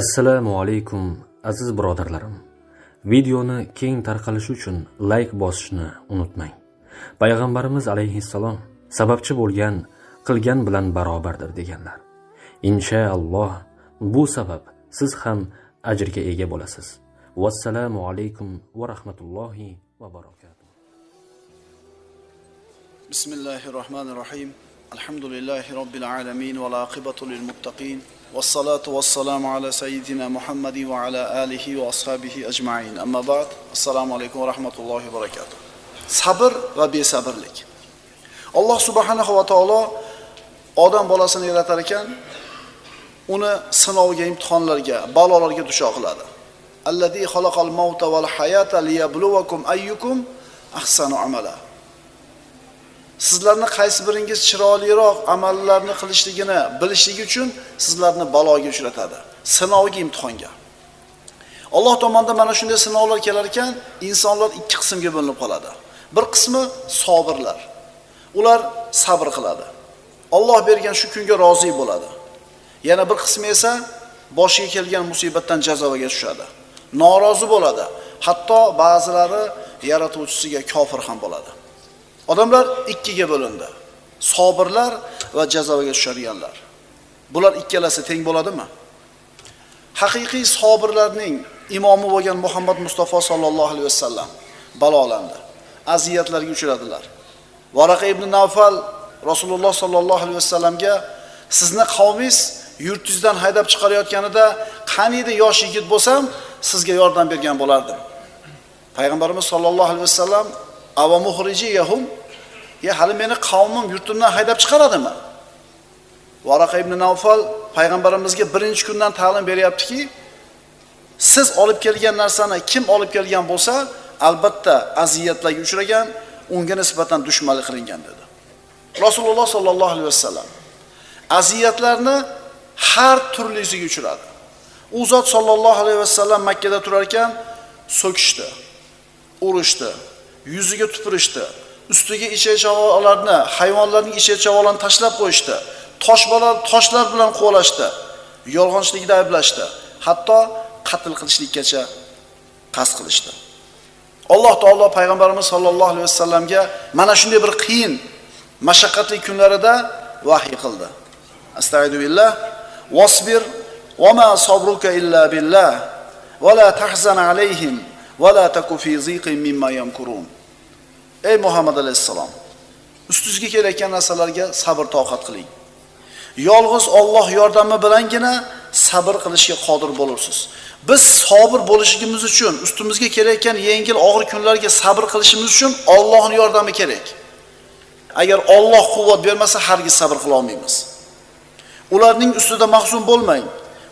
Assalomu alaykum aziz birodarlarim. Videoni keng tarqalishi uchun like bosishni unutmang. Payg'ambarimiz alayhissalom sababchi bo'lgan qilgan bilan barobardir deganlar. Inshaalloh bu sabab siz ham ajrga ega bo'lasiz. Vassalomu alaykum va rahmatullohi va barakatuh. Bismillahirrahmanirrahim. Alhamdulillahi robbil alamin va aqibatu lil muttaqin. Wassalatu wassalamu ala sayyidina Muhammadi va ala alihi va ashabihi ajma'in. Amma ba'd. Assalomu alaykum va rahmatullohi va barakatuh. Sabr va besabrlik. Alloh subhanahu va taolo odam bolasini yaratar ekan, uni sinovga, imtihonlarga, balolarga duchor qiladi. Allazi xalaqal mauta val hayata liyabluwakum ayyukum ahsanu amala. Sizlarni qaysi biringiz chiroyliroq amallarni qilishligini bilishligi uchun sizlarni baloga uchratadi, sinovga, imtihonga. Alloh tomonidan mana shunday sinovlar kelar ekan, insonlar ikki qismga bo'linib qoladi. Bir qismi sabirlar. Ular sabr qiladi. Alloh bergan shu kunga rozi bo'ladi. Yana bir qismi esa boshiga kelgan musibatdan jazoga tushadi. Norozi bo'ladi. Hatto ba'zilari yaratuvchisiga kofir ham bo'ladi. Odamlar ikkiga bo'lindi. Sabirlar va jazoga tushadiganlar. Bular ikkalasi teng bo'ladimi? Haqiqiy sabirlarning imomi bo'lgan Muhammad Mustafa sallallohu alayhi vasallam balolandi. Aziyatlarga uchradilar. Varaqa ibn Nawfal Rasululloh sallallohu alayhi vasallamga sizni qavmingiz yurtingizdan haydab chiqarayotganida qaniydi yosh yigit bo'lsam sizga yordam bergan bo'lardim. Payg'ambarimiz sallallohu alayhi vasallam ava muhrijiyahum, ya hali meni qavmim yurtimdan haydab chiqaradimi? Varaqa ibn Nawfal payg'ambarimizga birinchi kundan ta'lim beryaptiki, siz olib kelgan narsani kim olib kelgan bo'lsa, albatta aziyatlarga uchragan, unga nisbatan dushmanlik qilingan dedi. Rasululloh sallallohu alayhi vasallam aziyatlarni har turlisiga uchradi. U zot sallallohu alayhi vasallam Makka da turar ekan, so'kishdi, urishdi, yuziga tupurishdi, ustiga ichak-chavoqlarni, hayvonlarning ichak-chavoqlarini tashlab qo'yishdi, toshlar bilan qo'lashdi, yolg'onchilikda ayblashdi, hatto qatl qilishlikkacha qasd qilishdi. Alloh taolo payg'ambarimiz sallallohu alayhi vasallamga mana shunday bir qiyin, mashaqqatli kunlarida vahiy qildi. Astagfiru billah, wasbir wa ma sabruka illa billah va la tahzan alayhim va la taku fi ziqin mimma yamkurun. Ey Muhammad alayhissalom, ustingizga kelayotgan narsalarga sabr toqat qiling. Yolg'iz Alloh yordami bilangina sabr qilishga qodir bo'lursiz. Biz sabr bo'lishimiz uchun, ustimizga kelayotgan yengil og'ir kunlarga sabr qilishimiz uchun Allohning yordami kerak. Agar Alloh quvvat bermasa, hargiz sabr qila olmaymiz. Ularning ustida mahzun bo'lmang.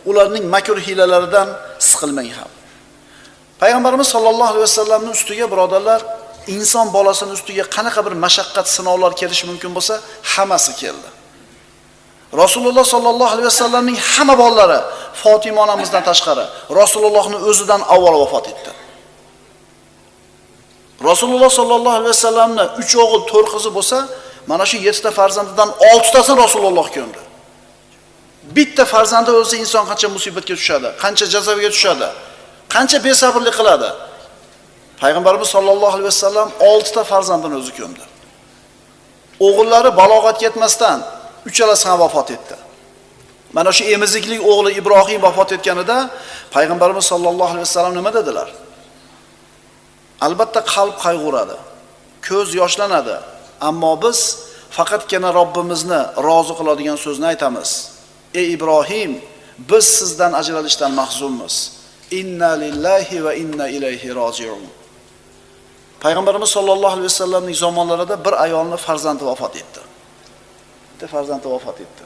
Ularning makr hilalaridan siqilmang ham. Payg'ambarimiz sallallohu alayhi vasallamning ustiga birodarlar, inson bolasining ustiga qanaqa bir mashaqqat, sinovlar kelishi mumkin bo'lsa, hammasi keldi. Rasululloh sallallohu alayhi vasallamning hamma bolalari, Fatima onamizdan tashqari, Rasulullohning o'zidan avval vafot etdi. Rasululloh sallallohu alayhi vasallamning 3 o'g'il, 4 qizi bo'lsa, mana shu 7 ta farzandidan 6 tasini Rasululloh ko'mdi. Bitta farzandi o'lsa inson qancha musibatga tushadi, qancha jazoga tushadi, qancha besabrlik qiladi. Payg'ambarimiz sallallohu alayhi vasallam 6 ta farzandini o'zi ko'mdi. O'g'illari balog'atga yetmasdan uchalasi ham vafot etdi. Mana shu emiziklik o'g'li Ibrohim vafot etganida payg'ambarimiz sallallohu alayhi vasallam nima dedilar? Albatta qalb qayg'uradi, ko'z yoshlanadi, ammo biz faqatgina Robbimizni rozi qiladigan so'zni aytamiz. Ey Ibrohim, biz sizdan ajralishdan mahzunmiz. Inna lillahi va inna ilayhi roji'un. Payg'ambarimiz sallallohu alayhi vasallamning zamonlarida bir ayolning farzandi vafot etdi. Bitta farzandi vafot etdi.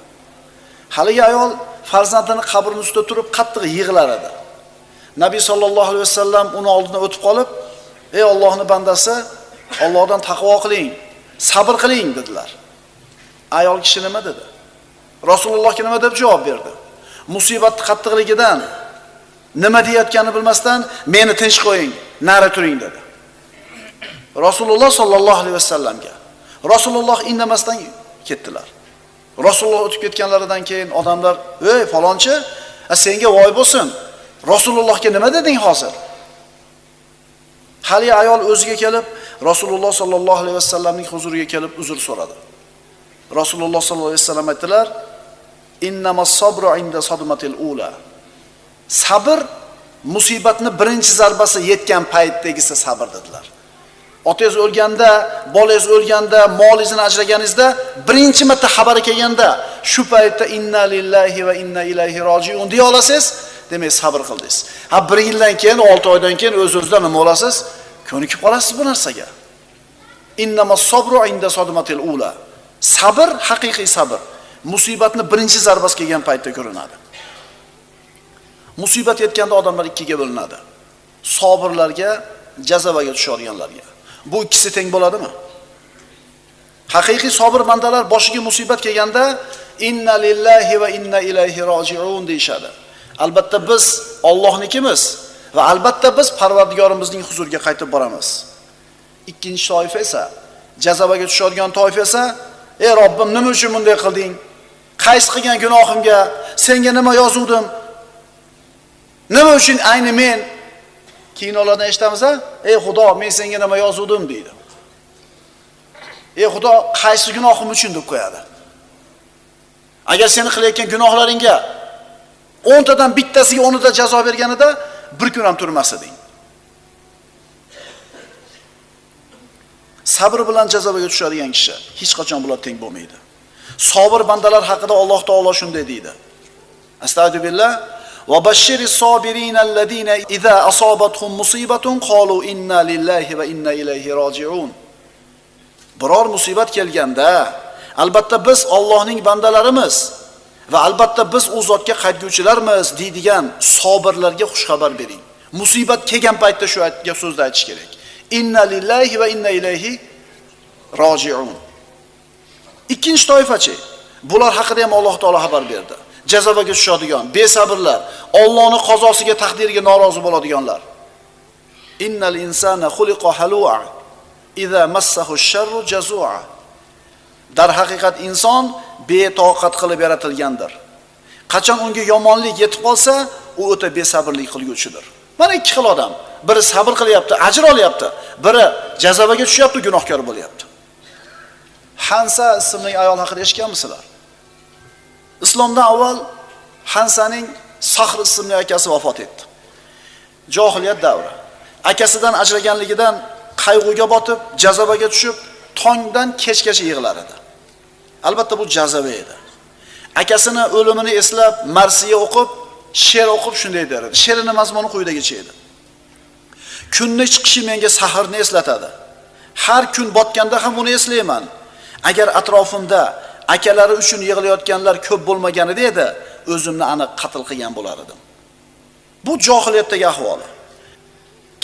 Haligi ayol farzandini qabrining ustida turib qattiq yig'lar edi. Nabiy sallallohu alayhi vasallam uni oldidan o'tib qolib, "Ey Allohning bandasi, Allohdan taqvo qiling, sabr qiling" dedilar. Ayol kishi nima dedi? Rasulullohga nima deb javob berdi? Musibatning qattiqligidan nima deyotganini bilmasdan, "Meni tinch qo'ying, nari turing" dedi. Rasululloh sallallohu alayhi vasallamga. Rasululloh indamasdan ketdilar. Rasululloh o'tib ketganlaridan keyin odamlar, "Ey falonchi, Senga voy bo'lsin. Rasulullohga nima deding hozir? Hali ayol o'ziga kelib, Rasululloh sallallohu alayhi vasallamning huzuriga kelib uzr so'radi. Rasululloh sallallohu alayhi vasallam aytdilar: "Innamas sabru inda sadmatil ula." Sabr musibatni birinchi zarbasi yetgan paytdagisi sabr dedilar. Otangiz o'lganda, bolangiz o'lganda, molingizni ajraganingizda birinchi marta xabari kelganda, shu paytda inna lillahi va inna ilayhi rojiun deya olasiz, demak sabr qildingiz. Ha 1 yildan keyin, 6 oydan keyin o'z-o'zidan nima olasiz? Ko'nikib qolasiz bu narsaga. Innamas sabru inda sadmatil ula. Sabr haqiqiy sabr. Musibatni birinchi zarbasi kelgan paytda ko'rinadi. Musibat yetganda odamlar ikkiga bo'linadi. Sabirlarga, jazabaga tushadiganlarga. Bu ikkisi teng bo'ladimi? Haqiqiy sabr bandalar boshiga musibat kelganda inna lillahi va inna ilayhi rojiun deyshadi. Albatta biz Allohnikimiz va albatta biz Parvardigorimizning huzuriga qaytib boramiz. Ikkinchi toifa esa, jazabaga tushadigan toifa esa, ey Robbim, nima uchun bunday qilding? Qaysi qilgan gunohimga senga nima yozuvdim? Nima uchun ayni men? Kinolarda eshitamiz, ey Xudo, men senga nima yozuvdim deydi. Ey Xudo, qaysi gunohim uchun deb qo'yadi. Agar seni qilayotgan gunohlaringga 10 tadan bittasiga 10 da jazo berganida bir kun ham turmas eding. Sabr bilan jazoga tushadigan kishi hech qachon bular teng bo'lmaydi. Sabr bandalar haqida Alloh taolo shunday deydi. Astagfirullah. Va bashshiris sabirina alladina idza asabatuhum musibatun qalu inna lillahi va inna ilayhi rojiun. Biror musibat kelganda, albatta biz Allohning bandalarimiz va albatta biz u zotga qaytguvchilarmiz deydigan sabirlarga xush xabar bering. Musibat kelgan paytda shu so'zni aytish kerak. Inna lillahi va inna ilayhi rojiun. Ikkinchi toifachi, bular haqida ham Alloh taolo xabar berdi. Jazoga tushadigan besabrlar, Allohning qazosiga, taqdiriga norozi bo'ladiganlar. Innal insana xuliqa halu'a idza massahu ash-sharru jazua. Dar haqiqat inson betoqat qilib yaratilgandir. Qachon unga yomonlik yetib qolsa, u o'ta besabrlik qilguvchidir. Mana ikki xil odam. Biri sabr qilyapti, ajr olyapti, biri jazoga tushyapti, gunohkor bo'lyapti. Hansa ismli ayol haqida eshitganmisizlar? Islomdan avval Hansaning Sahr ismli akasi vafot etdi. Jahiliyat davri. Akasidan ajraganligidan qayg'uga botib, jazoga tushib, tongdan kechgacha yig'lar edi. Albatta bu jazoba edi. Akasini o'limini eslab, marsiya o'qib, she'r o'qib shunday der edi. She'rining mazmuni quyidagicha edi. Kunni chiqishi menga sahrni eslatadi. Har kun botganda ham uni eslayman. Agar atrofimda akalari uchun yig'layotganlar ko'p bo'lmaganida edi, o'zimni aniq qatl qilgan bo'lar edim. Bu jahiliyatdagi ahvoli.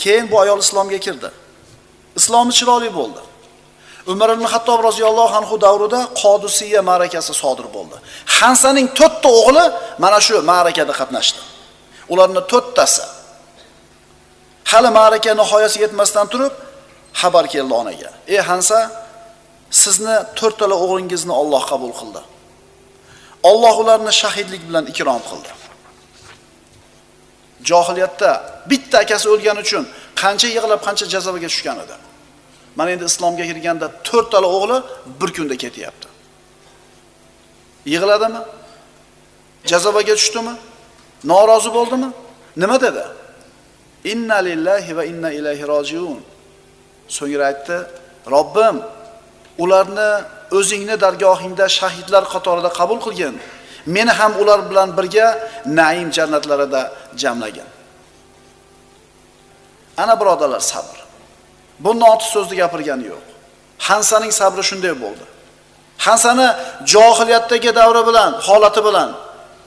Keyin bu ayol islomga kirdi. Islomi chiroyli bo'ldi. Umar ibn Xattob roziyallohu anhu davrida Qodisiyya ma'rakasi sodir bo'ldi. Hansaning 4 ta o'g'li mana shu ma'rakada qatnashdi. Ularning 4 tasi hali ma'raka nihoyasiga yetmasdan turib xabar keldi onaga. Ey Hansa, sizni 4 tala o'g'lingizni Alloh qabul qildi. Alloh ularni shahidlik bilan ikrom qildi. Jahiliyatda bitta akasi o'lgani uchun qancha yig'lab, qancha jazoga tushgan edi. Mana endi islomga kirganda 4 tala o'g'li bir kunda ketyapti. Yig'ladimi? Jazoga tushdimi? Norozi bo'ldimi? Nima dedi? Inna lillahi va inna ilayhi rojiun. So'ngra aytdi: Robbim, ularni o'zingni dargohingda shahidlar qatorida qabul qilgin. Meni ham ular bilan birga naim jannatlarida jamlagin. Ana birodarlar, sabr. Bundan ortiq so'zni gapirgani yo'q. Hansaning sabri shunday bo'ldi. Hansani jahiliyatdagi davri bilan, holati bilan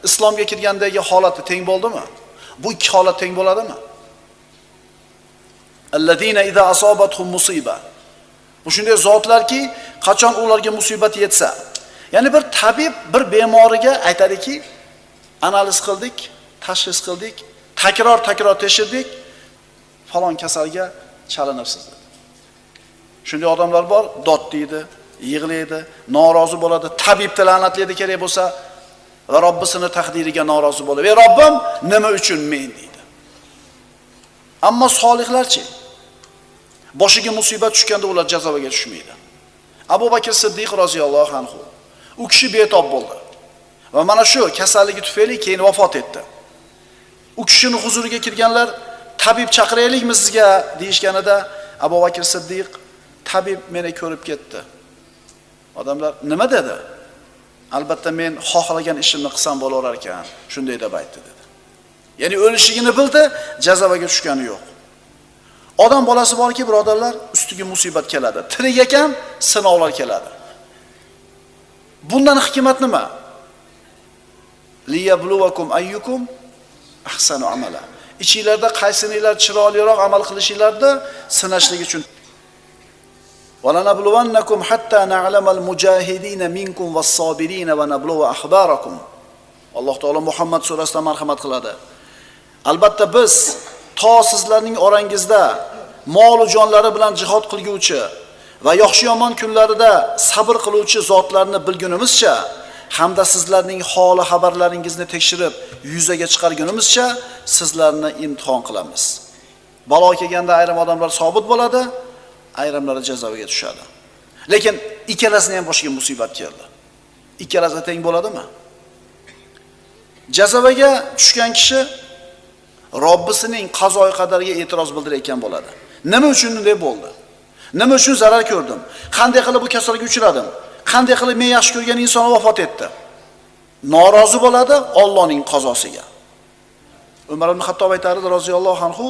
islomga kirgandagi holati teng bo'ldimi? Bu ikki holat teng bo'ladimi? Allazina idza asabatuhum musiba. Bu shunday zotlarki, qachon ularga musibat yetsa, ya'ni bir tabib bir bemoriga aytadiki, analiz qildik, tashxis qildik, takror tekshirdik, falon kasalga chalinibsiz dedi. Shunday odamlar bor, dod deydi, yig'laydi, norozi bo'ladi, tabibni la'natlaydi kerak bo'lsa, va Robbisining taqdiriga norozi bo'lib, "Ey Robbim, nima uchun men?" deydi. Ammo solihlarchi? Boshiga musibat tushganda ular jazoga tushmaydi. Abu Bakr Siddiq roziyallohu anhu u kishi betob bo'ldi va mana shu kasalligi tufayli keyin vafot etdi. U kishining huzuriga kirganlar, "Tabib chaqiraylikmi sizga?" deyishganida Abu Bakr Siddiq, "Tabib meni ko'rib ketdi." Odamlar, "Nima dedi?" "Albatta men xohlagan ishimni qilsam bo'lar ekan, shunday deb aytdi" dedi. Ya'ni o'lishigini bildi, jazoga tushgani yo'q. Odam bolasi borki, birodarlar, ustiga musibat keladi. Tirik ekan, sinovlar keladi. Bundan hikmat nima? Liyabluwakum ayyukum ahsanu amala. Ichingizda qaysinilar chiroyliroq amal qilishingizda sinashlik uchun. Walanabluwannakum hatta na'lamal mujahidin minkum was-sabirin va nabluwa akhbarakum. Alloh taolo Muhammad surasida marhamat qiladi. Albatta biz to sizlarning orangizda mol va jonlari bilan jihad qilguvchi va yaxshi yomon kunlarida sabr qiluvchi zotlarni bilgunimizcha hamda sizlarning holi xabarlaringizni tekshirib yuzaga chiqargunimizcha sizlarni imtihon qilamiz. Balo kelganda ayrim odamlar sobit bo'ladi, ayrimlari jazoga tushadi. Lekin ikkalasining ham boshiga musibat keldi. Ikkalasi teng bo'ladimi? Jazoga tushgan kishi Robbisining qazoy qadariga e'tiroz bildirayotgan bo'ladi. Nima uchun bunday bo'ldi? Nima uchun zarar ko'rdim? Qanday qilib bu kasallikka uchradim? Qanday qilib men yaxshi ko'rgan inson vafot etdi? Norozi bo'ladi Allohning qazosiga. Umar ibn Xattob aytardi roziyallohu anhu,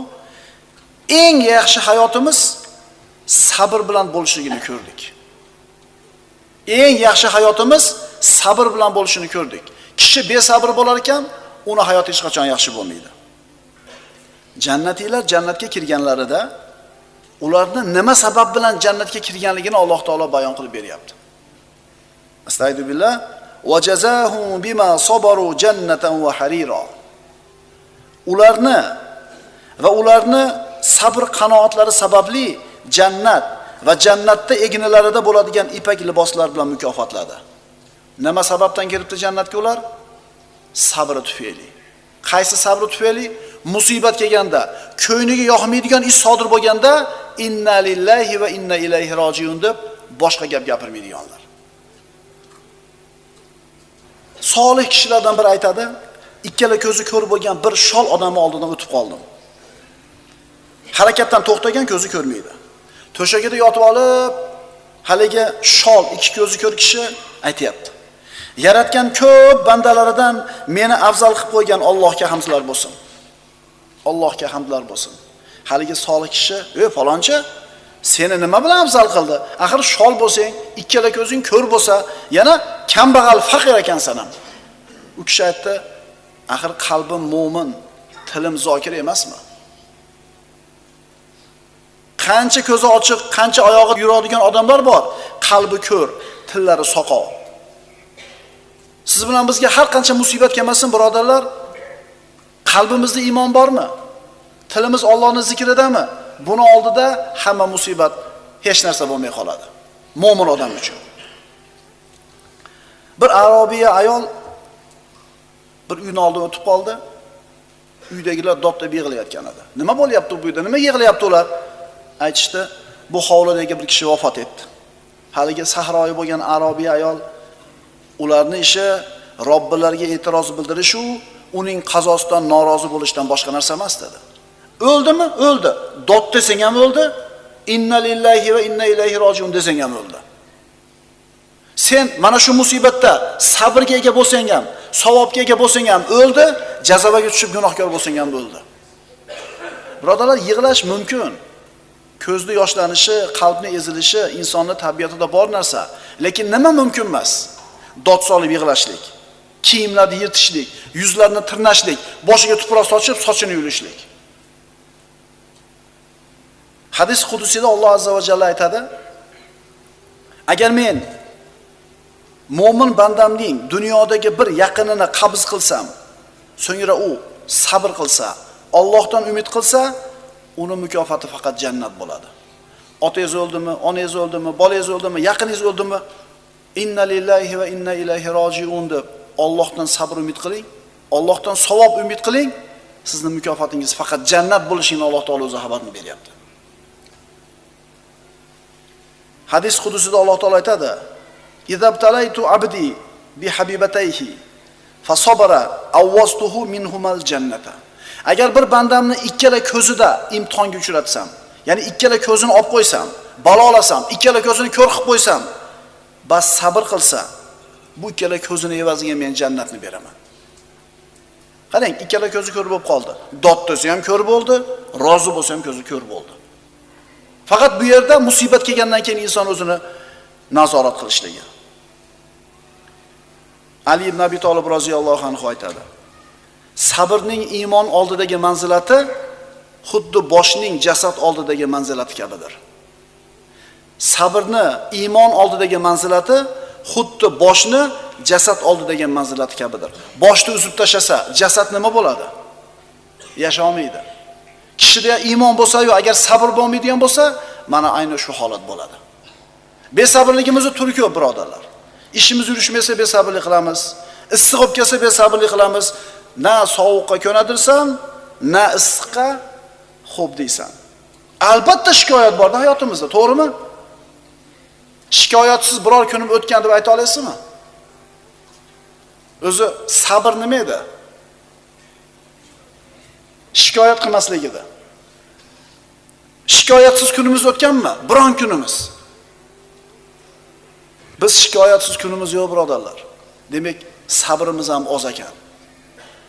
eng yaxshi hayotimiz sabr bilan bo'lishligini ko'rdik. Eng yaxshi hayotimiz sabr bilan bo'lishini ko'rdik. Kishi besabr bo'lar ekan, uni hayoti hech qachon yaxshi bo'lmaydi. Jannatiylar jannatga kirganlarida ularni nima sabab bilan jannatga kirganligini Alloh taolo bayon qilib beryapti. Astagfirullah va jazahum bima sabaru jannatan va harira. Ularni sabr qanoatlari sababli jannat va jannatda egnilarida bo'ladigan ipak liboslar bilan mukofotladi. Nima sababdan kiribdi jannatga ular? Sabr tufayli. Qaysi sabr tufayli? Musibat kelganda, ko'yniga yoqmaydigan ish sodir bo'lganda, inna lillahi va inna ilayhi rojiun deb boshqa gap gapirmaydiganlar. Solih kishilardan biri aytadi, ikkala ko'zi ko'r bo'lgan bir shol odamning oldidan o'tib qoldim. Harakatdan to'xtagan, ko'zi ko'rmaydi. To'shagida yotib olib, haligi shol ikki ko'zi ko'r kishi aytayapti. Yaratgan ko'p bandalaridan meni afzal qilib qo'ygan Allohga hamdlar bo'lsin. Allohga hamdlar bo'lsin. Haligi solih kishi, "Ey falonchi, seni nima bilan afzal qildi? Axir shol bo'lsang, ikkala ko'zing ko'r bo'lsa, yana kambag'al faqir ekansan ham." U kishi aytdi, "Axir qalbim mo'min, tilim zokir emasmi? Qancha ko'zi ochiq, qancha oyog'i yuradigan odamlar bor, qalbi ko'r, tillari soqov. Siz bilan bizga har qancha musibat kelmasin, birodarlar, qalbimizda iymon bormi? Tilimiz Allohning zikridami? Buni oldida hamma musibat hech narsa bo'lmay qoladi. Mo'min odam uchun. Bir arobiya ayol bir uyning oldidan o'tib qoldi. Uydagilar dod-deb yig'layotgan edi. Nima bo'lyapti bu uyda? Nima yig'layapti ular? Aytishdi, bu hovlidagi bir kishi vafot etdi. Haligi sahroyi bo'lgan arobiya ayol ularning ishi Robbilariga e'tiroz bildirish uning qazosidan norozi bo'lishdan boshqa narsa emas dedi. O'ldimi? O'ldi. Dod desang ham o'ldi. Inna lillahi va inna ilayhi rojiun desang ham o'ldi. Sen mana shu musibatda sabrga ega bo'lsang ham, savobga ega bo'lsang ham o'ldi, jazoga tushib gunohkor bo'lsang ham o'ldi. Birodarlar, yig'lash mumkin. Ko'zda yoshlanishi, qalbni ezilishi insonning tabiatida bor narsa. Lekin nima mumkin emas? Dod solib yig'lashlik, kiyimlarni yirtishlik, yuzlarni tirnashlik, boshiga tuproq sochib, sochini yulishlik. Hadis qudusida Alloh azza va jalla aytadi: "Agar men mo'min bandamning dunyodagi bir yaqinini qabz qilsam, so'ngra u sabr qilsa, Allohdan umid qilsa, uni mukofoti faqat jannat bo'ladi. Otangiz o'ldimi, onangiz o'ldimi, bolangiz o'ldimi, yaqiningiz o'ldimi? Inna lillahi va inna ilayhi rojiun deb Allohdan sabr umid qiling, Allohdan savob umid qiling. Sizning mukofotingiz faqat jannat bo'lishini Alloh taolo o'zi xabarini beryapti. Hadis qudusida Alloh taolo aytadi: "Izabtalaytu abdi bi habibatayhi fa sabara awwastuhu minhumal jannata." Agar bir bandamni ikkala ko'zida imtihonga uchratsam, ya'ni ikkala ko'zini olib qo'ysam, balolasam, ikkala ko'zini ko'r qilib qo'ysam, bas sabr qilsa, bu ikkala ko'zini evaziga men jannatni beraman. Qarang, ikkala ko'zi ko'r bo'lib qoldi. Dod desa ham ko'r bo'ldi, rozi bo'lsa ham ko'zi ko'r bo'ldi. Faqat bu yerda musibat kelgandan keyin inson o'zini nazorat qilishligi. Ali ibn Abi Talib roziyallohu anhu aytadi: "Sabrning iymon oldidagi manzilati xuddi boshning jasad oldidagi manzilati kabidir." Sabrni iymon oldidagi manzilati xuddi boshni jasad oldidagi manzilati kabidir. Boshni uzib tashlasa, jasad nima bo'ladi? Yasha olmaydi. Kishida iymon bo'lsa-yu, agar sabr bo'lmaydigan bo'lsa, mana ayni shu holat bo'ladi. Besabrligimizning turi ko'p, birodarlar. Ishimiz yurishmasa besabrlik qilamiz. Issiq bo'lib kelsa besabrlik qilamiz. Na sovuqqa ko'nadirsan, na issiqqa xo'p deysan. Albatta shikoyat borda hayotimizda, to'g'rimi? Shikoyatsiz biror kunim o'tgan deb ayta olasizmi? O'zi sabr nima edi? Shikoyat qilmaslik edi. Shikoyatsiz kunimiz o'tganmi? Biron kunimiz. Biz shikoyatsiz kunimiz yo'q, birodarlar. Demak, sabrimiz ham oz ekan.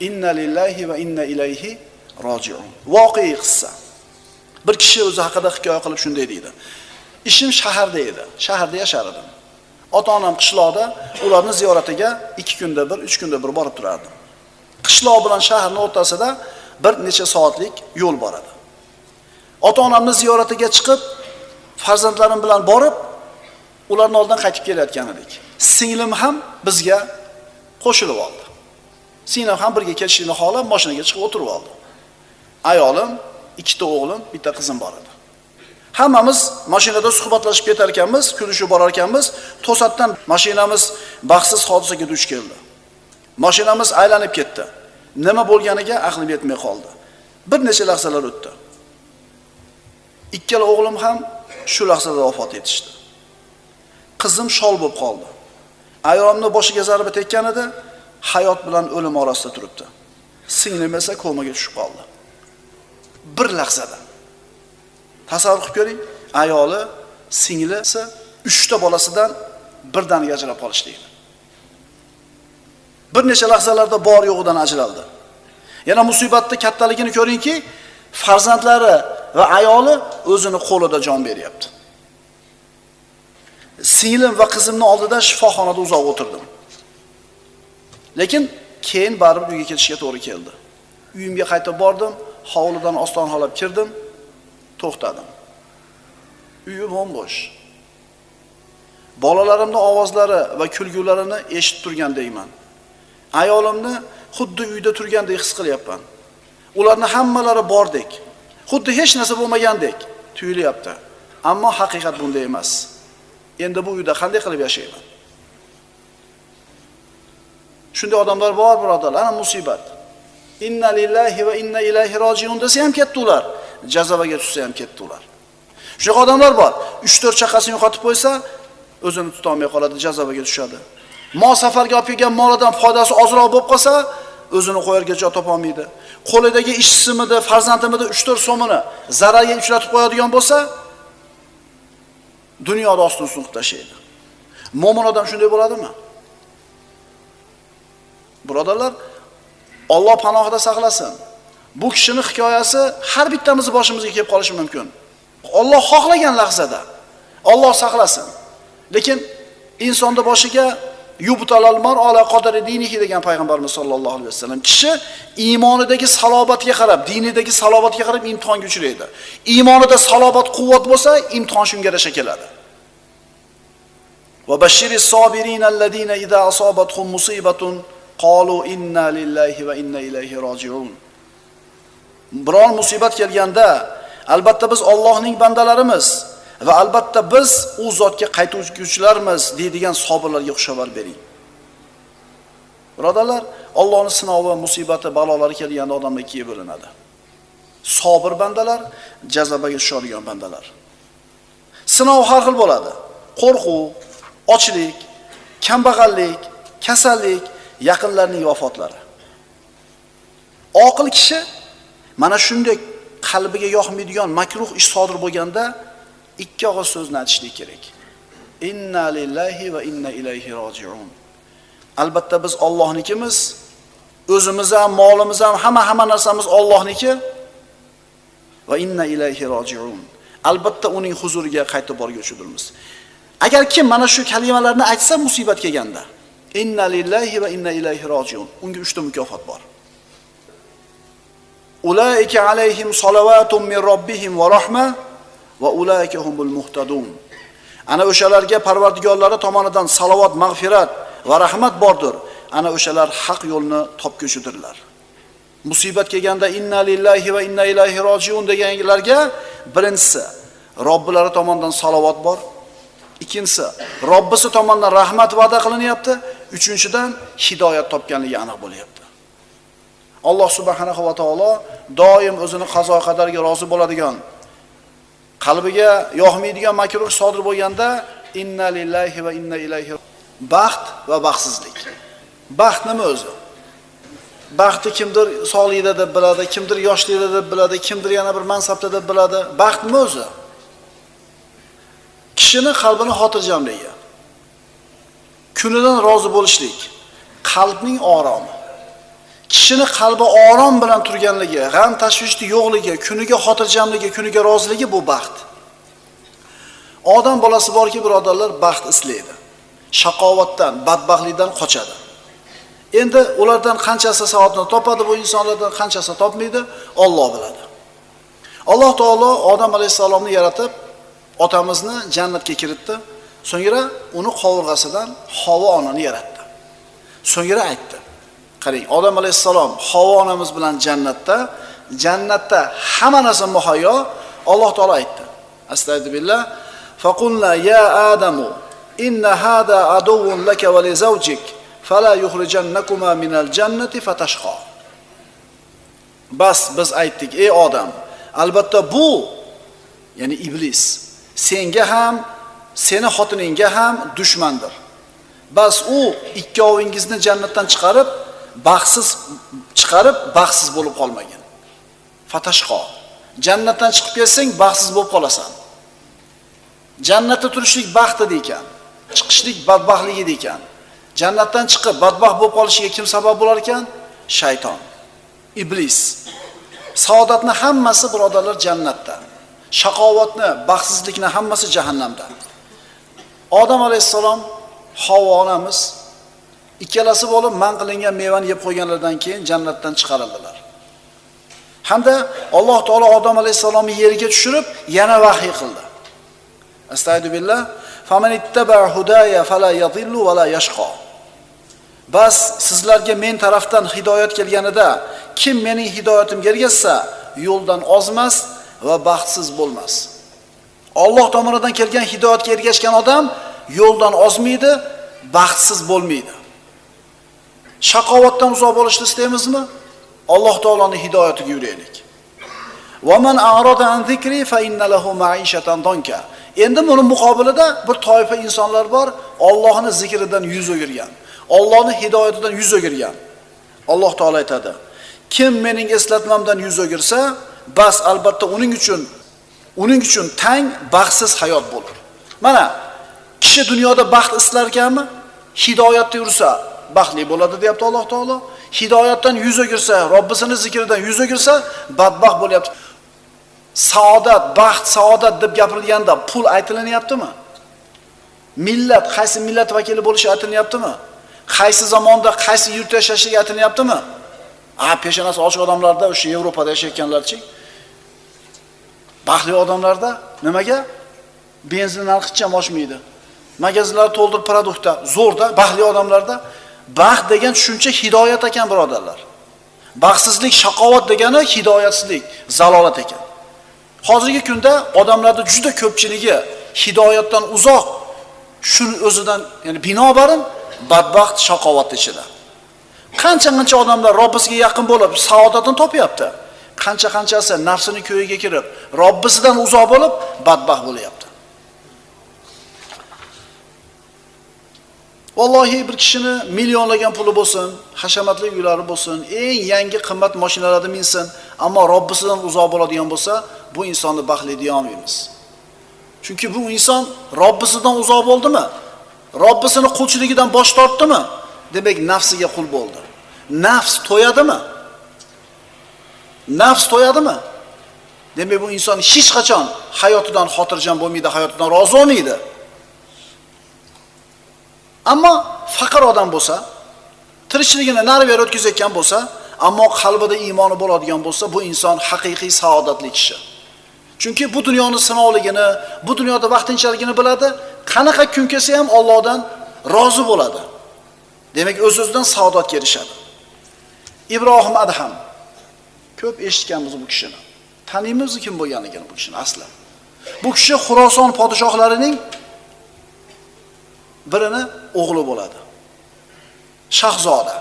Inna lillahi va inna ilayhi roji'un. Voqea qissa. Bir kishi o'zi haqida hikoya qilib shunday deydi: "Ishim shaharda edi. Shaharda yashar edim. Ota-onam qishloqda, ularni ziyoratiga 2 kunda bir, 3 kunda bir borib turardim. Qishloq bilan shaharning o'rtasida bir necha soatlik yo'l bor edi. Ota-onamni ziyoratiga chiqib, farzandlarim bilan borib, ularning oldidan qaytib kelayotgan edik. Singlim ham bizga qo'shilib oldi. Singlim ham birga ketishini xohlab mashinaga chiqib o'tirib oldi. Ayolim, 2 ta o'g'lim, 1 ta qizim bor edi. Hammamiz mashinada suhbatlashib ketar ekanmiz, kulishib borar ekanmiz. To'satdan mashinamiz baxtsiz hodisaga duch keldi. Mashinamiz aylanib ketdi. Nima bo'lganiga aqlim yetmay qoldi. Bir necha lahzalar o'tdi. Ikkala o'g'lim ham shu lahzada vafot etishdi. Qizim shol bo'lib qoldi. Ayolimning boshiga zarba tekkan edi, hayot bilan o'lim orasida turibdi. Singlim esa komaga tushib qoldi. Bir lahzada. Tasavvur qilib ko'ring, ayoli, singlisi 3 ta bolasidan birdaniga ajrab qolishdi. Bir necha lahzalarda bor yo'g'idan ajraldi. Yana musibatni kattaligini ko'ringki, farzandlari va ayoli o'zini qo'lida jon beryapti. Singlim va qizimning oldida shifoxonada uzoq o'tirdim. Lekin keyin baribir uyga ketishga to'g'ri keldi. Uyimga qaytib bordim, hovlidan ostonxonalab kirdim, to'xtadim. Uyi bo'sh. Bolalarimning ovozlari va kulgularini eshitib turgandayman. Ayolimni xuddi uyda turgandek his qilyapman. Ularni hammalari bordek, xuddi hech narsa bo'lmagandek tuyulyapti. Ammo haqiqat bunday emas. Endi bu uyda qanday qilib yashayman? Shunday odamlar bor, birodarlar, ana musibat. Inna lillahi va inna ilayhi roji'un desa ham ketdi ular. Jazobaga tushsa ham ketdi ular. Shunaqa odamlar bor. 3-4 chaqasini yo'qotib qo'ysa, o'zini tuta olmay qoladi, jazobaga tushadi. Mol safarga olib kelgan molidan foydasi ozroq bo'lib qolsa, o'zini qo'yarga joy topa olmaydi. Qo'lidagi ishchisimidi, farzandimidi 3-4 so'mini zararga uchratib qo'yadigan bo'lsa, dunyoda ostin sunqib tashlaydi. Mo'min odam shunday bo'ladimi? Birodarlar, Alloh panohida saqlasin. Bu kishining hikoyasi har bittamiz boshimizga kelib qolishi mumkin. Alloh xohlagan lahzada Alloh saqlasin. Lekin insonning boshiga yubtalal mar ala qadari dinihi degan payg'ambarimiz sollallohu alayhi vasallam, kishi iymonidagi salobatga qarab, dinidagi salobatga qarab imtihonga uchraydi. Iymonida salobat, quvvat bo'lsa, imtihon shunga yarasha keladi. Va bashiris sobirin alladina idza asabatuhum musibatun qalu inna lillahi va inna ilayhi roji'un. Biron musibat kelganda, albatta biz Allohning bandalarimiz va albatta biz u zotga qaytuvchilarmiz deydigan sabirlarga xushxabar bering. Birodarlar, Allohning sinovi, musibati, balolari kelganda odamlar ikkiga bo'linadi. Sabr bandalar, jazabaga tushadigan bandalar. Sinov har xil bo'ladi. Qo'rquv, ochlik, kambag'allik, kasallik, yaqinlarning vafotlari. Oqil kishi mana shunday qalbiga yoqmaydigan makruh ish sodir bo'lganda ikki og'iz so'zni aytishlik kerak. Inna lillahi va inna ilayhi roji'un. Albatta biz Allohnikimiz, o'zimiz ham, molimiz ham, hamma narsamiz Allohniki va inna ilayhi roji'un. Albatta uning huzuriga qaytib borguvchidirmiz. Agar kim mana shu kalimalarni aytsa musibat kelganda, inna lillahi va inna ilayhi roji'un, unga 3 ta mukofot bor. Ulaika alayhim salavatun min robbihim va rahma va ulaika humul muhtadun. Ana o'shalarga Parvardigorlari tomonidan salovat, mag'firat va rahmat bordir. Ana o'shalar haq yo'lni topguchidirlar. Musibat kelganda inna lillahi va inna ilayhi roji'un deganlarga birinchisi Robbilari tomonidan salovat bor. Ikkinchisi Robbisi tomonidan rahmat va'da qilinyapti. Uchinchidan hidoyat topganligi aniq bo'lyapti. Alloh subhanahu va taolo doim o'zini qazo qadariga rozi bo'ladigan, qalbiga yoqmaydigan makruh sodir bo'lganda inna lillahi va inna ilayhi. Baxt va baxtsizlik. Baxt nima o'zi? Baxtni kimdir sog'ligida deb biladi, kimdir yoshligida deb biladi, kimdir yana bir mansabda deb biladi. Baxt nima o'zi? Kishini qalbini xotirjamligi, kunidan rozi bo'lishlik, qalbning oromi. Kishini qalbi orom bilan turganligi, g'am tashvishli yo'qligi, kuniga xotirjamligi, kuniga roziligi bu baxt. Odam bolasi borki, birodarlar, baxt islaydi. Shaqovatdan, badbaxtlikdan qochadi. Endi ulardan qanchasi saodatni topadi, bu insonlardan qanchasi topmaydi, Alloh biladi. Alloh taolo Odam alayhisalomni yaratib, otamizni jannatga kiritdi. So'ngra uni qovurg'asidan Havo onani yaratdi. So'ngra aytdi: qarang, Odam alayhisalom Havo onamiz bilan jannatda hamma narsa muhayyo. Alloh taolo aytdi: Astagfirullah, faqulna ya Adamu inna hada aduwwun laka va li zawjik fala yukhrijannakuma minal jannati fatashqa. Bas biz aytdik, ey odam, albatta bu, ya'ni iblis, senga ham, seni xotiningga ham dushmandir. Bas u ikkovingizni jannatdan chiqarib baxtsiz bo'lib qolmagan. Fatashqa. Jannatdan chiqib kelsang baxtsiz bo'lib qolasan. Jannatda turishlik baxtida ekan, chiqishlik badbaxtligida ekan. Jannatdan chiqib badbaxt bo'lib qolishiga kim sabab bo'lar ekan? Shayton, iblis. Saodatni hammasi birodarlar jannatda. Shaqovatni, baxtsizlikni hammasi jahannamda. Odam alayhisalom, Havo onamiz ikkalasi bo'lib man qilingan mevani yeb qo'yganlardan keyin jannatdan chiqarildilar. Hamda Alloh taolo Odam alayhisalomni yerga tushirib yana vahiy qildi. Astagfirullah, faman ittaba hudaya fala yadhillu va la yashqa. Bas sizlarga men tarafdan hidoyat kelganida kim mening hidoyatimga ergashsa, yo'ldan ozmas va baxtsiz bo'lmas. Alloh tomonidan kelgan hidoyatga ergashgan odam yo'ldan ozmaydi, baxtsiz bo'lmaydi. Shaqovatdan uzoq bo'lishni istaymizmi? Alloh taoloning hidoyatiga yuraylik. Va man a'rada an zikri fa inna lahu ma'ishatan danka. Endi buni muqobilida bir toifa insonlar bor, Allohning zikridan yuz o'girgan, Allohning hidoyatidan yuz o'girgan. Alloh taolo aytadi: kim mening eslatmamdan yuz o'girsa, bas albatta uning uchun tang baxtsiz hayot bo'lar. Mana kishi dunyoda baxt islar ekanmi? Hidoyatda yursa baxtli bo'ladi deyapti Alloh taolo. Hidoyatdan yuz o'girsa, Robbisining zikridan yuz o'girsa, badbaxt bo'lyapti. Saodat, baxt, saodat deb gapirilganda pul aytilinyaptimi? Millat, qaysi millat vakili bo'lishi aytilyaptimi? Qaysi zamonda, qaysi yurtda yashashligi aytilyaptimi? Peshonasi ochiq odamlarda, o'sha Yevropada yashayotganlarchi. Baxtli odamlarda nimaga? Benzin narxi ham oshmaydi. Magazinlar to'ldirib produktda, zo'rda, baxtli odamlarda baxt degan tushuncha hidoyat ekan, birodarlar. Baxtsizlik, shaqovat degani hidoyatsizlik, zalolat ekan. Hozirgi kunda odamlarda juda ko'pchiligi hidoyatdan uzoq, shuni o'zidan, ya'ni binobarin badbaxt shaqovat ichida. Qancha odamlar Robbisiga yaqin bo'lib, saodatini topyapti. Qanchasi nafsining ko'yiga kirib, Robbisidan uzoq bo'lib, badbaxt bo'lyapti. Vallohi bir kishini millionlagan puli bo'lsin, hashamatli uylari bo'lsin, eng yangi qimmat mashinalarda minsin, ammo Robbisidan uzoq bo'ladigan bo'lsa, bu insonni baxtli deya olmaymiz. Chunki bu inson Robbisidan uzoq bo'ldimi? Robbisini qulchiligidan bosh tortdimi? Demak, nafsiga qul bo'ldi. Nafs to'yadimi? Nafs to'yadimi? Demak, bu inson hech qachon hayotidan xotirjam bo'lmaydi, hayotidan rozi bo'lmaydi. Ammo faqir odam bo'lsa, tirikchiligini nari-beri o'tkazayotgan bo'lsa, ammo qalbida iymoni bo'ladigan bo'lsa, bu inson haqiqiy saodatli kishi. Chunki bu dunyoning sinovligini, bu dunyoda vaqtinchaligini biladi, qanaqa kun kelsa ham Allohdan rozi bo'ladi. Demak, o'z-o'zidan saodatga erishadi. Ibrohim Adham ko'p eshitganmiz bu kishini. Taniymiz kim bo'lganligini bu kishini asli. Bu kishi Xuroson podshohlarining birini o'g'li bo'ladi. Shahzoda.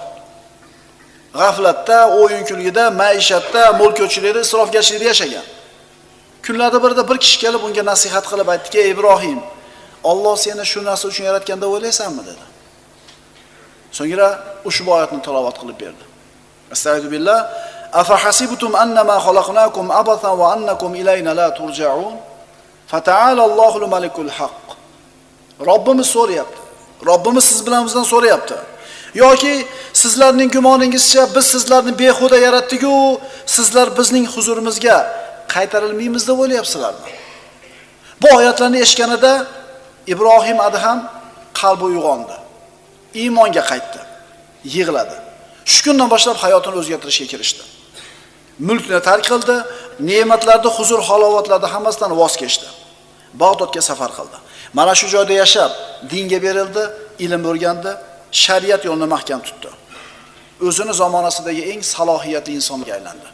G'aflatda, o'yin-kulgida, maishatda, mulk-ko'chilikda, isrofgarchilikda yashagan. Kunlarda birida bir kishi kelib unga nasihat qilib aytdiki: "Ey Ibrohim, Alloh seni shu narsa uchun yaratganda o'ylaysanmi?" dedi. So'ngra ushbu oyatni tilovat qilib berdi. Astagfirullah. Afa hasibtum annama khalaqnakum abathan wa annakum ilayna la turja'un? Fata'ala Allohul malikul haq. Robbimiz so'rayapti. Robbimiz siz bilan bizdan so'rayapti. Yoki sizlarning gumoningizcha biz sizlarni behuda yaratdik-ku, sizlar bizning huzurimizga qaytarilmaymiz deb o'ylayapsizlarmi? Bu oyatlarni eshitganida Ibrohim Adham qalbi uyg'ondi. Iymonga qaytdi. Yig'ladi. Shu kundan boshlab hayotini o'zgartirishga kirishdi. Mulkni tark qildi, ne'matlarni, huzur, halovatlarni hammasidan voz kechdi. Bag'dodga safar qildi. Mana shu joyda yashab, dinga berildi, ilm o'rgandi, shariat yo'lini mahkam tutdi. O'zini zamonasidagi eng salohiyatli insonga aylandi.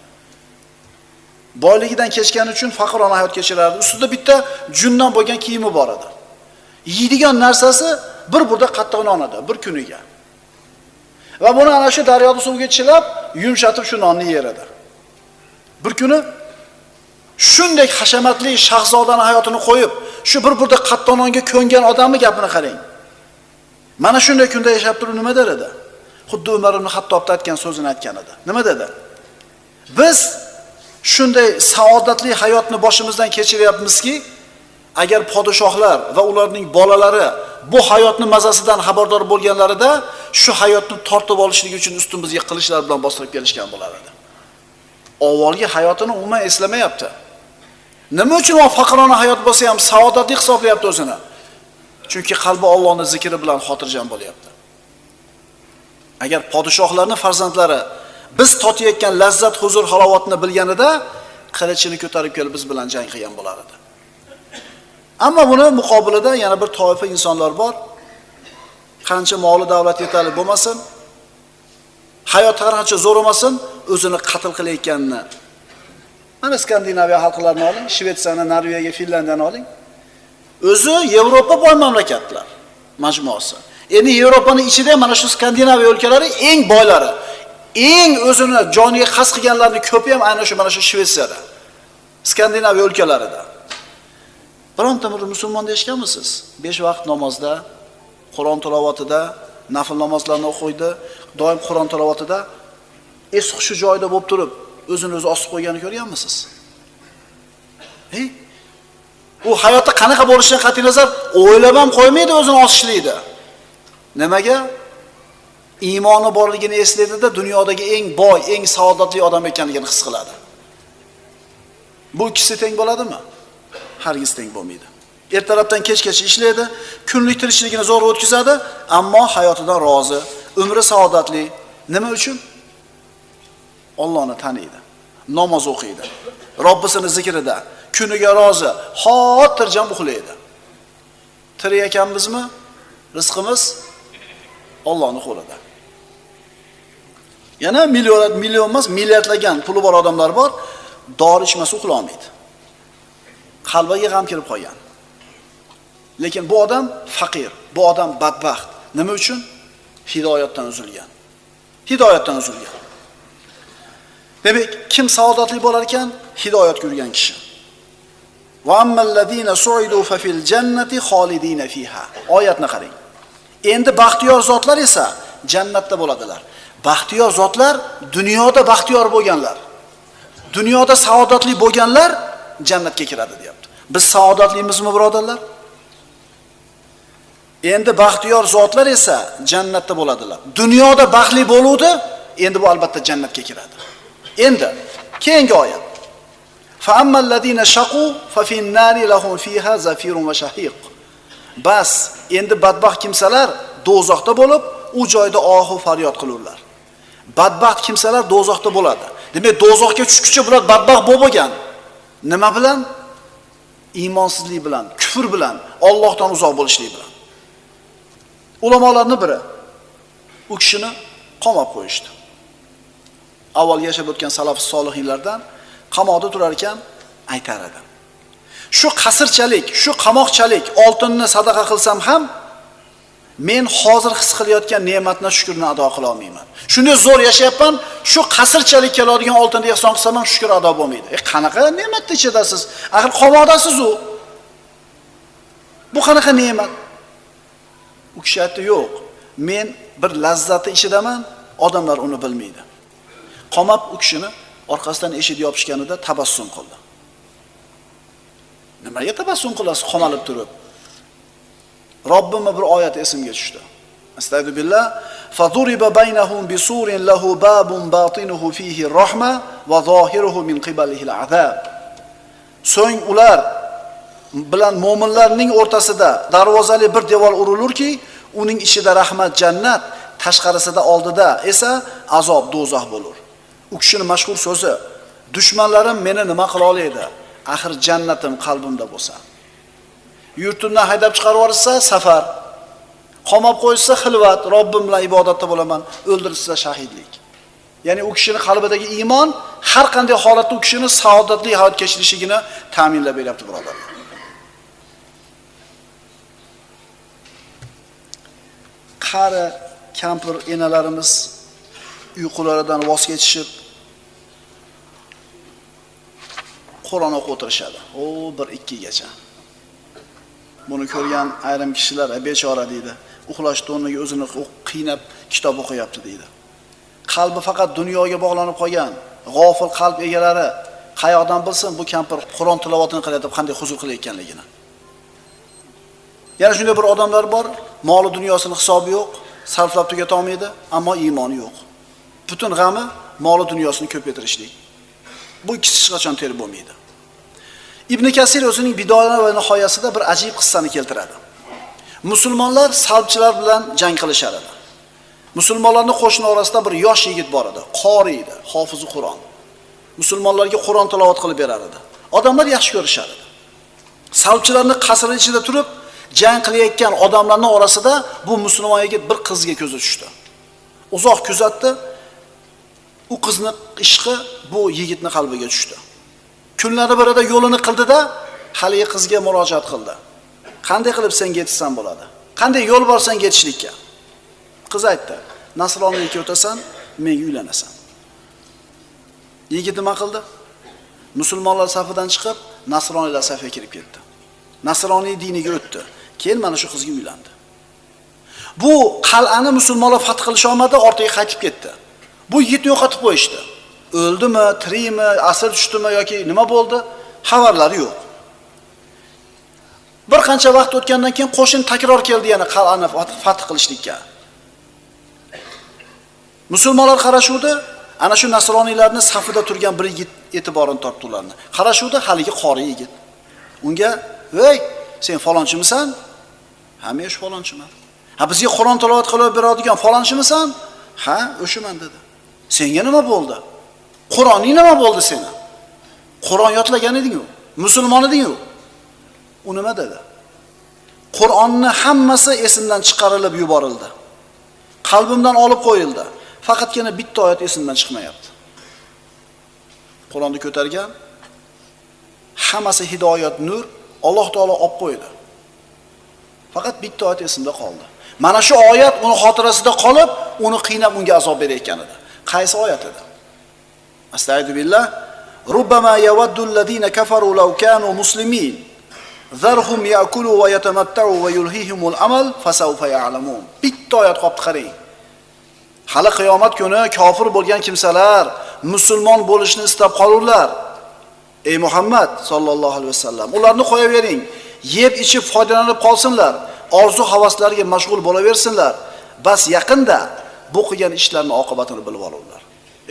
Boyligidan kechgani uchun faqirona hayot kechirardi. Ustida bitta jundan bo'lgan kiyimi bor edi. Yeydigan narsasi bir burda qattiq non edi, bir kuniga. Va buni ana shu daryoda suvga chilab, yumshatib shu nonni yer edi. Bir kuni shunday hashamatli shahzodaning hayotini qo'yib, shu bir burda qattiq nonga ko'ngan odamning gapini qarang. Mana shunday kunda yashab turib nima der edi? Xuddi Umar ibn Xattobda aytgan so'zini aytgan edi. Nima dedi? Biz shunday saodatli hayotni boshimizdan kechiryapmizki, agar podshohlar va ularning bolalari bu hayotning mazasidan xabardor bo'lganlarida shu hayotni tortib olishligi uchun ustimizga qilichlar bilan bostirib kelishgan bo'lar edi. Avvalgi hayotini umuman eslamayapti. Nima uchun u faqirona hayot bo'lsa ham saodatli hisoblayapti o'zini? Chunki qalbi Allohning zikri bilan xotirjam bo'lyapti. Agar podshohlarning farzandlari biz totayotgan lazzat, huzur, halovatni bilganida qilichini ko'tarib kelib biz bilan jang qilgan bo'lar edi. Ammo buni muqobilida yana bir toifa insonlar bor. Qancha moli davlat yetarli bo'lmasin, hayot har qancha zo'r bo'lmasin, o'zini qatl qilayotganini. Mana Skandinaviya xalqlarini oling, Shvetsiyani, Norvegiya, Finlandiyani oling. O'zi Yevropa boy mamlakatlar majmuasi. Endi Yevropaning ichida mana shu Skandinaviya o'lkalari eng boylari. Eng o'zini joniga qasd qilganlarning ko'pi ham aynan shu mana shu Shvetsiyada. Skandinaviya o'lkalarida. Bironta bir musulmon deyishganmisiz? 5 vaqt namozda, Qur'on tilovatida, nafl namozlarni o'qiydi, doim Qur'on tilovatida shu joyda bo'lib turib, o'zini o'zi osib qo'yganini ko'rganmisiz? U hayotda qanaqa bo'lishidan qat'iy nazar o'ylab ham qo'ymaydi, o'zini osishlikda. Nimaga? Iymoni borligini eslaydi-da, dunyodagi eng boy, eng saodatli odam ekanligini his qiladi. Bu ikkisi teng bo'ladimi? Hargiz teng bo'lmaydi. Ertalabdan kechgacha ishlaydi, kunlik tirikchiligini zo'r o'tkazadi, ammo hayotidan rozi, umri saodatli. Nima uchun? Allohni taniydi, namoz o'qiydi, Robbisini zikrida, kuniga rozi, xotirjam uxlaydi. Tirik ekanmizmi? Rizqimiz Allohning qo'lida. Yana million emas, milliardlagan puli bor odamlar bor, dori ichmasa uxlay olmaydi. Qalbiga g'am kirib qolgan. Lekin bu odam faqir, bu odam badbaxt. Nima uchun? Hidoyatdan uzilgan. Hidoyatdan uzilgan. Demak, kim saodatli bo'lar ekan? Hidoyatga yurgan kishi. Va ammallazina su'idu fa fil jannati xolidina fiha. Oyatni qarang. Endi baxtiyor zotlar esa jannatda bo'ladilar. Baxtiyor zotlar dunyoda baxtiyor bo'lganlar. Dunyoda saodatli bo'lganlar jannatga kiradi deyapti. Biz saodatlimizmi, birodarlar? Endi baxtiyor zotlar esa jannatda bo'ladilar. Dunyoda baxtli bo'luvdi, endi bu albatta jannatga kiradi. Endi keyingi oyat. Fa ammallazina shaqu fa fin nari lahum fiha zafirun va shahiq. Bas, endi badbaxt kimsalar do'zaxda bo'lib, u joyda ohu faryod qilurlar. Badbaxt kimsalar do'zaxda bo'ladi. Demak, do'zaxga tushguncha bular badbaxt bo'lgan. Nima bilan? Iymonsizlik bilan, kufr bilan, Allohdan uzoq bo'lishlik bilan. Ulamolarning biri u kishini qamab qo'yishdi. Avval yashab o'tgan salaf solihinlardan qamoqda turar ekan aytar edi. Shu qasrchalik, shu qamoqchalik oltinni sadaqa qilsam ham men hozir his qilayotgan ne'matni shukrni ado qila olmayman. Shunday zo'r yashayapman, shu qasrchalik keladigan oltinni ehson qilsam ham shukr ado bo'lmaydi. Qanaqa ne'matni ichidasiz? Axir qamoqdasiz u. Bu qanaqa ne'mat? U kishi aytdi, yo'q. Men bir lazzatni ichidaman, odamlar uni bilmaydi. Qamab u kishini orqasidan eshik yopishganida tabassum qildi. Nimaga tabassum qilasiz qamalib turib? Robbimga bir oyat esimga tushdi. Astagfirullah. Faduriba baynahum bisurin lahu babun batinuhu fihi rahma va zohiruhu min qibalihi al'azab. So'ng ular bilan mu'minlarning o'rtasida darvozali bir devor urilurki, uning ichida rahmat jannat, tashqarisida oldida esa azob do'zax bo'lur. U kishining mashhur so'zi: "Dushmanlarim meni nima qila oladi? Axir jannatim qalbimda bo'lsa." Yurtimdan haydab chiqarib yuborsa safar, qamab qo'ysa xilvat, Robbim bilan ibodatda bo'laman, o'ldirsa shahidlik. Ya'ni u kishining qalbidagi iymon har qanday holatda u kishining saodatli hayot kechirishligini ta'minlab beryapti, birodarlar. Qari kampir enalarimiz uyqularidan voz kechishib Qur'on o'qib o'tirishadi. O 1-2 gacha. Buni ko'rgan ayrim kishilar bechora deydi. Uxlashda o'rniga o'zini qiynab kitob o'qiyapti deydi. Qalbi faqat dunyoga bog'lanib qolgan g'ofil qalb egalari qayoqdan bilsin bu kampir Qur'on tilovatini qilyapti, qanday huzur qilayotganligini. Yana shunday bir odamlar bor, moli dunyosining hisobi yo'q, sarflab tugata olmaydi, ammo iymoni yo'q. Butun g'ami moli dunyosini ko'paytirishlik. Bu ikkisi hech qachon ter bo'lmaydi. Ibn Kasir o'zining Bidoya va nihoyasida bir ajib qissani keltiradi. Musulmonlar salbchilar bilan jang qilishar edi. Musulmonlarning qo'shni orasida bir yosh yigit bor edi, qori edi, hofizi Qur'on. Musulmonlarga Qur'on tilovat qilib berar edi. Odamlar yaxshi ko'rishar edi. Salbchilarning qasri ichida turib jang qilayotgan odamlarning orasida bu musulmon yigit bir qizga ko'zi tushdi. Uzoq kuzatdi. U qizning ishqi bu yigitning qalbiga tushdi. Kunlari birida yo'lini qildida, haligi qizga murojaat qildi. Qanday qilib senga yetishsam bo'ladi? Qanday yo'l bor senga yetishlikka? Qiz aytdi: "Nasroniyga o'tasan, menga uylanasan." Yigit nima qildi? Musulmonlar safidan chiqib, nasroniylar safiga kirib ketdi. Nasroniy diniga o'tdi. Keyin mana shu qizga uylandi. Bu qal'ani musulmonlar fath qilisha olmadi, ortiga qaytib ketdi. Bu yigitni yo'qotib qo'yishdi. O'ldimi, tirikmi, asir tushdimi yoki nima bo'ldi? Xabarlari yo'q. Bir qancha vaqt o'tgandan keyin qo'shin takror keldi yana qal'ani fath qilishlikka. Musulmonlar qarashuvdi, ana shu nasroniylarning safida turgan bir yigit e'tiborini tortdi ularni. Qarashuvdi, haligi qori yigit. Unga: "Voy, sen falonchimisan?" "Ha, men shu falonchiman." "Ha, bizga Qur'on tilovat qilib beradigan falonchimisan?" "Ha, o'shaman" dedi. "Senga nima bo'ldi? Qur'oning nima bo'ldi seni? Qur'on yodlagan eding-ku, musulmon eding-ku." U nima dedi? Qur'onni hammasi esimdan chiqarilib yuborildi. Qalbimdan olib qo'yildi. Faqatgina bitta oyat esimdan chiqmayapti. Qur'onni ko'targan, hammasi hidoyat, nur, Alloh taolo olib qo'ydi. Faqat bitta oyat esimda qoldi. Mana shu oyat uni xotirasida qolib, uni qiynab unga azob berayotgan edi. Qaysi oyat edi? Astagfirullah. Rubbama yawaddu allazina kafaru law kanu muslimin. Zarhum ya'kulu va yatamatta'u va yulhihimul amal fasawfa ya'lamun. Bitta oyat qopti qarang. Hali qiyomat kuni kofir bo'lgan kimsalar musulmon bo'lishni istab qolurlar. Ey Muhammad sallallohu alayhi vasallam, ularni qo'yavering, yeb ichib foydalanib qolsinlar, orzu havaslariga mashg'ul bo'laversinlar. Bas yaqinda bu qilgan ishlarning oqibatini bilib olurlar.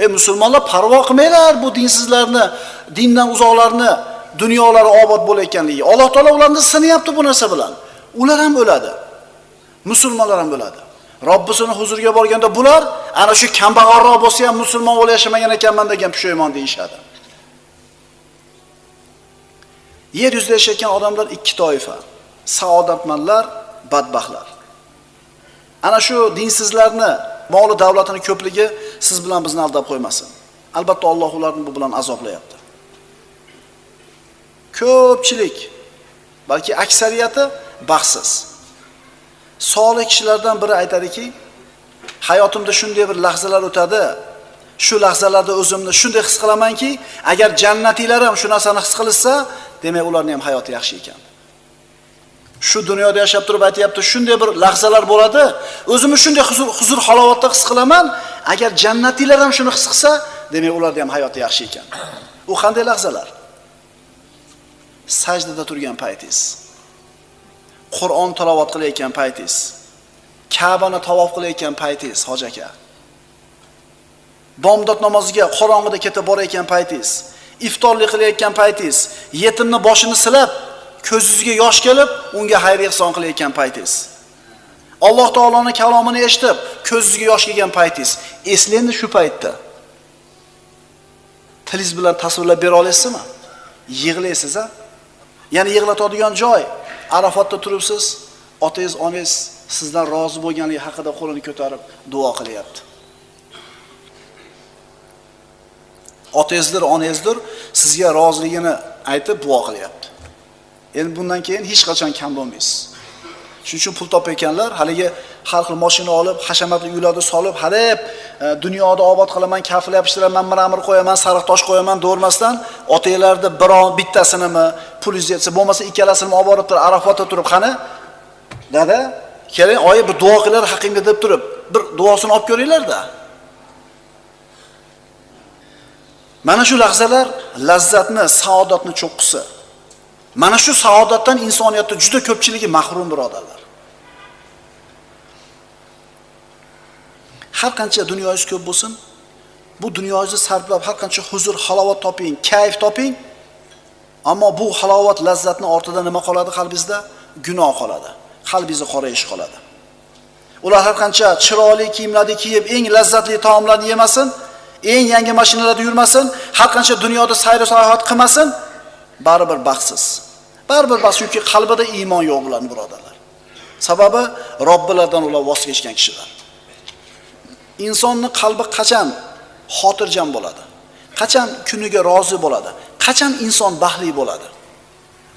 Ey musulmonlar, parvo qilmanglar bu dinsizlarni, dindan uzoqlarni, dunyolari obod bo'layotganligi. Alloh taolo ularni sinayapti bu narsa bilan. Ular ham o'ladi. Musulmonlar ham o'ladi. Robbisining huzuriga borganda bular ana shu kambag'alroq bo'lsa ham musulmon bo'lib yashamagan ekanman degan pushaymon deyishadi. Yer yuzida yashayotgan odamlar ikki toifa: saodatmandlar, badbaxtlar. Ana shu dinsizlarni, moli davlatini ko'pligi siz bilan bizni aldab qo'ymasin. Albatta Alloh ularni bu bilan azoblayapti. Ko'pchilik, balki aksariyati baxtsiz. Solih kishilardan biri aytadiki, hayotimda shunday bir lahzalar o'tadi, shu lahzalarda o'zimni shunday his qilamanki, agar jannatiylar ham shu narsani his qilsa, demak ularning ham hayoti yaxshi ekan. Shu dunyoda yashab turib aytayapti, shunday bir lahzalar bo'ladi, o'zimni shunday huzur halovatda his qilaman, agar jannatiylar ham shuni his qilsa, demak ularning ham hayoti yaxshi ekan. U qanday lahzalar? Sajdada turgan paytingiz, Qur'on tilovat qilayotgan paytingiz, Ka'bani tavof qilayotgan paytingiz, hoji aka. Bomdod namoziga qorong'ida ketib borayotgan paytingiz, iftorlik qilayotgan paytingiz, yetimni boshini silab, ko'zingizga yosh kelib, unga xayr ehson qilayotgan paytingiz. Alloh taoloning kalomini eshitib, ko'zingizga yosh kelgan paytingiz, eslaydi shu paytda. Tilingiz bilan tasvirlab bera olasizmi? Yig'laysiz a? Ya'ni yig'latadigan joy, Arafatda turibsiz, otangiz, onangiz sizdan rozi bo'lganligi haqida qo'lini ko'tarib duo qilyapti. Otangizdir, onangizdir sizga roziligini aytib duo qilyapti. Endi bundan keyin hech qachon kam bo'lmaysiz. Shuning uchun pul topayotganlar haligi har xil mashina olib, hashamatli uylarda solib, hadeb dunyoda obod qilaman, kafil yopishtiraman, miramir qo'yaman, sariq tosh qo'yaman do'rmasdan, otanglarni bittasinimi, pulingiz yetsa, bo'lmasa ikkalasini olib borib turib, Arafatda turib, qani dada, keling, oyi bir duo qilar haqingga deb turib, bir duosini olib ko'ringlar-da. Mana shu lahzalar lazzatni, saodatni cho'qqisi. Mana shu saodatdan insoniyatda juda ko'pchiligi mahrum birodarlar. Har qancha dunyoyingiz ko'p bo'lsin, bu dunyoyingizni sarflab har qancha huzur, halovat toping, kayf toping, ammo bu halovat, lazzatning ortida nima qoladi qalbingizda? Gunoh qoladi. Qalbingizda qorayish qoladi. Ular har qancha chiroyli kiyimlarni kiyib, eng lazzatli taomlarni yemasin, eng yangi mashinalarda yurmasin, har qancha dunyoda sayr sayohat qilmasin, baribir baxtsiz. Baribir baxtsiz, chunki qalbida iymon yo'q ularning birodarlar. Sababi Robbilardan ular voz kechgan kishilar. Insonning qalbi qachon xotirjam bo'ladi? Qachon kuniga rozi bo'ladi? Qachon inson baxtli bo'ladi?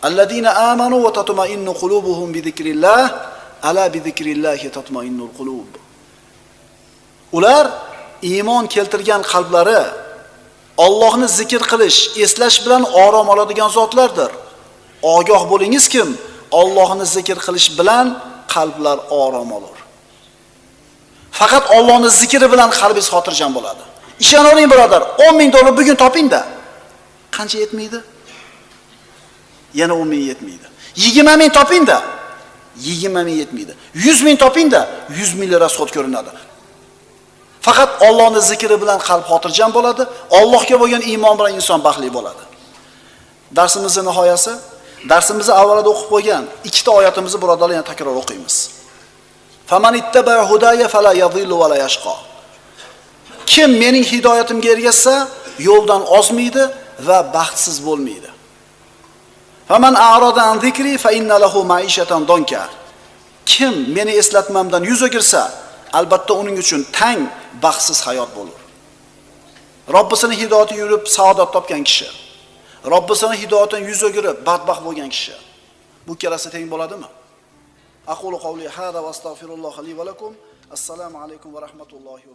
Alladina amanu va tatma'innu qulubuhum bi zikrillah, ala bi zikrillahi tatma'innul qulub. Ular iymon keltirgan qalblari Allohni zikr qilish, eslash bilan orom oladigan zotlardir. Ogoh bo'lingiz kim? Allohni zikr qilish bilan qalblar orom olur. Faqat Allohni zikri bilan qalbingiz xotirjam bo'ladi. Ishonavering birodar, 10 ming dollar bugun toping-da. Qancha yetmaydi? Yana 10 ming yetmaydi. 20 ming toping-da. 20 ming yetmaydi. 100 ming toping-da, 100 ming rasxod ko'rinadi. Faqat Allohning zikri bilan qalb xotirjam bo'ladi, Allohga bo'lgan iymon bilan inson baxtli bo'ladi. Darsimizning nihoyasi, darsimizni avvalida o'qib qo'ygan ikkita oyatimizni birodarlar yana takror o'qiymiz. Faman ittaba hudaya fala yadhillu va la yashqa. Kim mening hidoyatimga ergashsa, yo'ldan ozmaydi va baxtsiz bo'lmaydi. Faman a'rada an zikri fa inna lahu ma'ishatan donka. Kim meni eslatmamdan yuz o'girsa, albatta uning uchun tang, baxtsiz hayot bo'lur. Robbisining hidoyatiga yurib saodat topgan kishi, Robbisining hidoyatidan yuz o'girib badbaxt bo'lgan kishi, bu ikkalasi teng bo'ladimi? aqulu qawli hada va astagfirulloh li va lakum. Assalomu alaykum va rahmatullohi